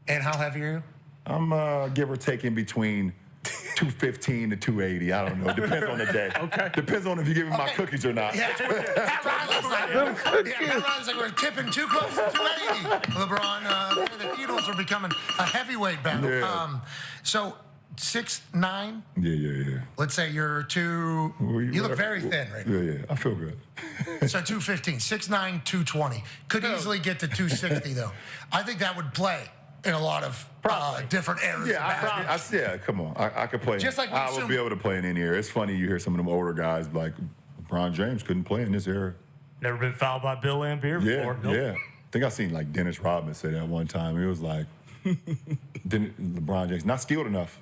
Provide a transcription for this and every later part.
And how heavy are you? I'm give or take in between 215 to 280. I don't know. Depends on the day. Okay. Depends on if you give me my cookies or not. Yeah, Pat Riley's like we're tipping too close to 280. LeBron, the Beatles are becoming a heavyweight battle. Yeah. So 6'9". Yeah. Let's say you're two. You look very thin right now. Yeah. I feel good. So 215, 6'9", 220. Could easily get to 260 though. I think that would play in a lot of different areas. Yeah, come on. I could play. Just like I would be able to play in any area. It's funny you hear some of them older guys like LeBron James couldn't play in this era. Never been fouled by Bill Laimbeer before. Yeah. I think I seen like Dennis Rodman say that one time. It was like, LeBron James not skilled enough.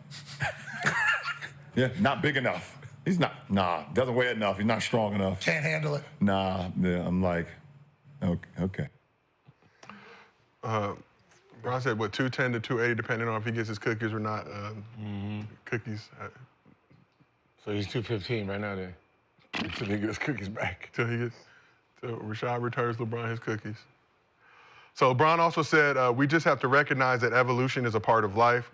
Yeah, not big enough. He's not. Nah, doesn't weigh enough. He's not strong enough. Can't handle it. Nah, yeah, I'm like, okay. Bron said, 210 to 280, depending on if he gets his cookies or not. Cookies. So he's 215 right now then, until he gets cookies back. Till Rashad returns LeBron his cookies. So LeBron also said, we just have to recognize that evolution is a part of life.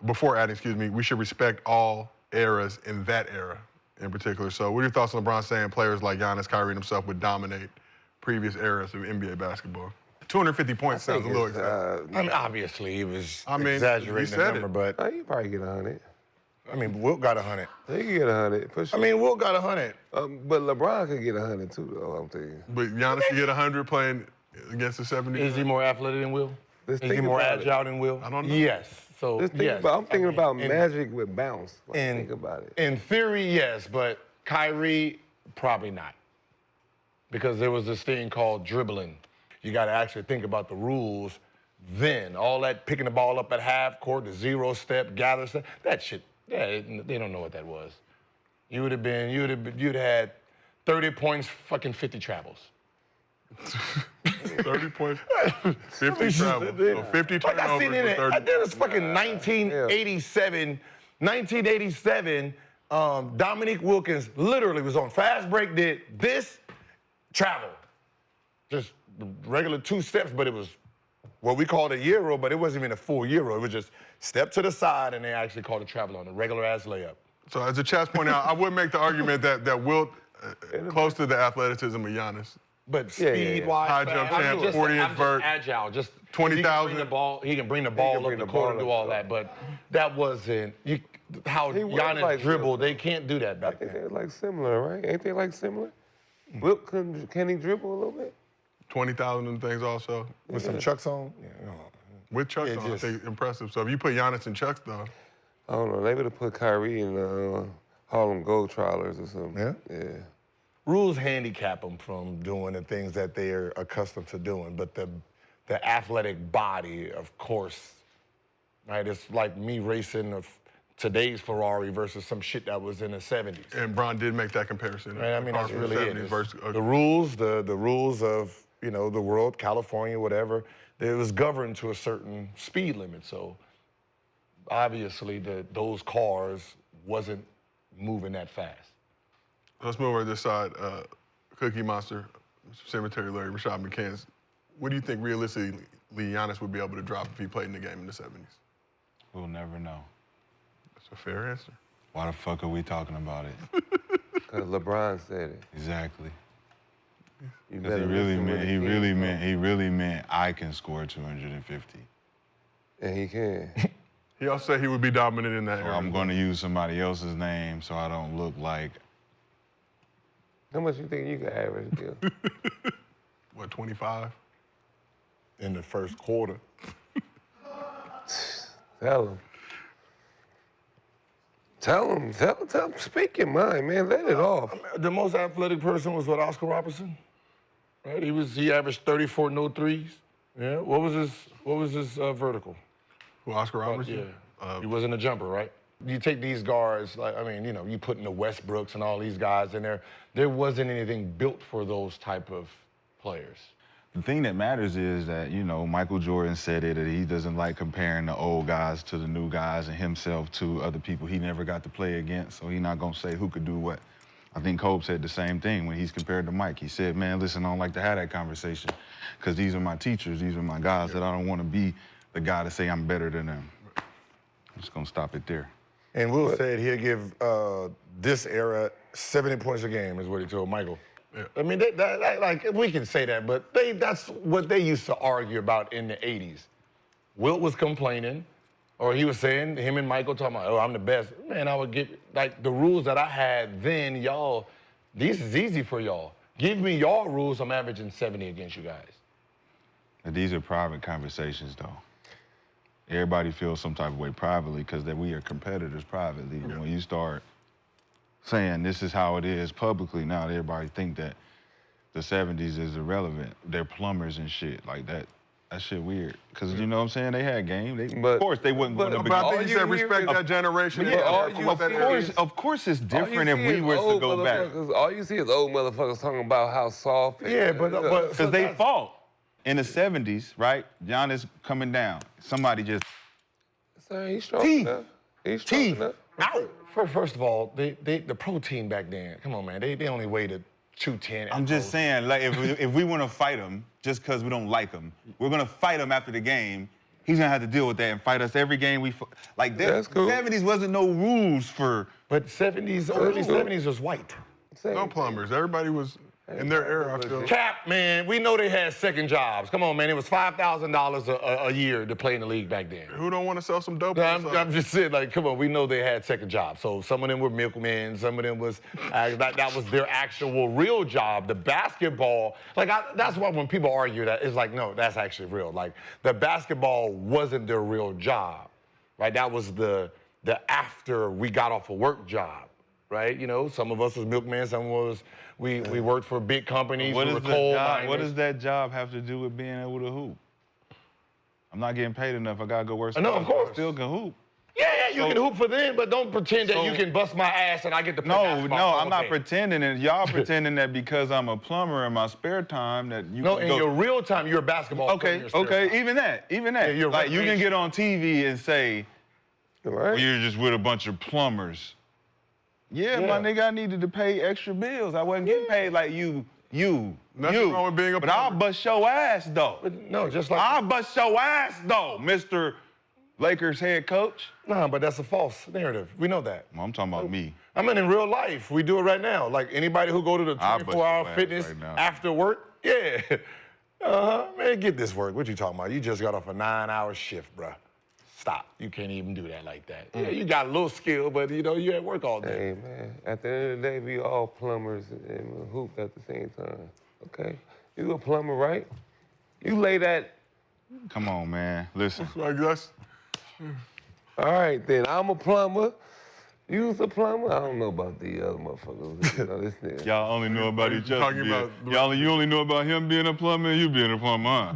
Before adding, we should respect all eras in that era in particular. So what are your thoughts on LeBron saying players like Giannis, Kyrie, and himself would dominate previous eras of NBA basketball? 250 points sounds a little exaggerated. I mean, obviously he was he exaggerating the said number, but You probably get 100. I mean, Wilt got 100. He can get 100 for sure. I mean, Wilt got 100. But LeBron could get 100 too, though. I'm telling you. But Giannis can get 100 playing against the 70s. Is he more athletic than Will? Is he more agile than Will? I don't know. Yes. So yes. I'm thinking about Magic with bounce. Think about it. In theory, yes, but Kyrie, probably not. Because there was this thing called dribbling. You got to actually think about the rules then. All that picking the ball up at half court, the 0-step, gather step, that shit, they don't know what that was. You'd have had 30 points, fucking 50 travels. 30 points, 50 travels. So 50 turnovers. Like I seen it. I did this fucking 1987. Dominique Wilkins literally was on fast break, did this travel. Just regular 2 steps, but it was what we called a Euro, but it wasn't even a full Euro. It was just step to the side, and they actually called a travel on a regular-ass layup. So as the chat's pointing out, I would make the argument that Wilt close to the athleticism of Giannis. But speed-wise, high jump champ, 40-inch vert, agile, just 20,000. He can bring the ball up the court and do all that, but that wasn't how Giannis dribbled. They can't do that back then. I think they're like similar, right? Ain't they like similar? Wilt, can he dribble a little bit? 20,000 and things also. With some Chucks on? Yeah. With Chucks on, I think impressive. So if you put Giannis in Chucks, though. I don't know. They would have put Kyrie in Harlem Globetrotters or something. Yeah? Rules handicap them from doing the things that they're accustomed to doing, but the athletic body, of course, right? It's like me racing today's Ferrari versus some shit that was in the 70s. And Bron did make that comparison. Right? I mean, that's really it. Versus, the rules of, the world, California, whatever, it was governed to a certain speed limit. So obviously those cars wasn't moving that fast. Let's move over to this side. Cookie Monster, Cemetery Larry, Rashad McCants. What do you think realistically Giannis would be able to drop if he played in the game in the 70s? We'll never know. That's a fair answer. Why the fuck are we talking about it? Because LeBron said it. Exactly. Because he really meant I can score 250. And he can. He also said he would be dominant in that So area. I'm going to use somebody else's name so I don't look like. How much you think you can average, Gil? What, 25? In the first quarter. Tell him. Tell him. Speak your mind, man. Let it off. The most athletic person was Oscar Robertson, right? He averaged 34 no threes. Yeah. What was his vertical? Who, Oscar Robertson? Yeah. He wasn't a jumper, right? You take these guards, you put in the Westbrooks and all these guys in there. There wasn't anything built for those type of players. The thing that matters is that, Michael Jordan said it, that he doesn't like comparing the old guys to the new guys and himself to other people he never got to play against, so he's not going to say who could do what. I think Kobe said the same thing when he's compared to Mike. He said, man, listen, I don't like to have that conversation because these are my teachers. These are my guys that I don't want to be the guy to say I'm better than them. I'm just going to stop it there. And Will said he'll give this era 70 points a game is what he told Michael. Yeah. I mean, like, we can say that, but that's what they used to argue about in the 80s. Wilt was complaining, or he was saying, him and Michael talking about, oh, I'm the best. Man, I would give, like, the rules that I had then, y'all, this is easy for y'all. Give me y'all rules, I'm averaging 70 against you guys. These are private conversations, though. Everybody feels some type of way privately because we are competitors privately. Yeah. When you start saying this is how it is publicly, now everybody think that the 70s is irrelevant. They're plumbers and shit like that. That shit weird. Because you know what I'm saying? They had game. Of course they wouldn't want to be. But I think you said respect that generation. Of course it's different if we were to go back. All you see is old motherfuckers talking about how soft. Yeah, but because they fought in the 70s, right? Giannis coming down. Somebody just. He's strong enough. He's strong enough. First of all, the protein back then, come on, man, they only weighed 210. I'm just saying, like, if we want to fight him just because we don't like him, we're going to fight him after the game. He's going to have to deal with that and fight us every game we like. That's cool. 70s wasn't no rules for. But 70s, early 70s was white. No plumbers. Everybody was in their era, I feel. Cap, man, we know they had second jobs. Come on, man, it was $5,000 a year to play in the league back then. Who don't want to sell some dope? I'm just saying, like, come on, we know they had second jobs. So some of them were milkmen, some of them was, that was their actual real job. The basketball, like, that's why when people argue that, it's like, no, that's actually real. Like, the basketball wasn't their real job, right? That was the after we got off of work job. Right, you know, some of us was milkmen, some of us we worked for big companies. What does that job have to do with being able to hoop? I'm not getting paid enough. I gotta go work. No, of course. I still can hoop. Yeah, you can hoop for them, but don't pretend that you can bust my ass and I get to play basketball. No, I'm not pretending. And y'all pretending that because I'm a plumber in my spare time that you. No, can in your real time, you're a basketball player. In your spare time. Even that. Yeah, like you can get on TV and say, well, you're just with a bunch of plumbers. Yeah, my nigga, I needed to pay extra bills. I wasn't getting paid like you. Nothing wrong with being a But I'll bust your ass, though. But no, just like... I'll bust your ass, though, Mr. Lakers head coach. Nah, but that's a false narrative. We know that. Well, I'm talking about me. I mean, in real life, we do it right now. Like, anybody who go to the 24-hour fitness after work, yeah. Man, get this work. What you talking about? You just got off a 9-hour shift, bruh. Stop. You can't even do that like that. Yeah, you got a little skill, but, you know, you at work all day. Hey, man, at the end of the day, we all plumbers and hoop at the same time, okay? You a plumber, right? You lay that... Come on, man. Listen. Like that's... All right, then. I'm a plumber. You's a plumber? I don't know about the other motherfuckers. You know, this nigga. Y'all only know about each other. You only know about him being a plumber and you being a plumber, huh?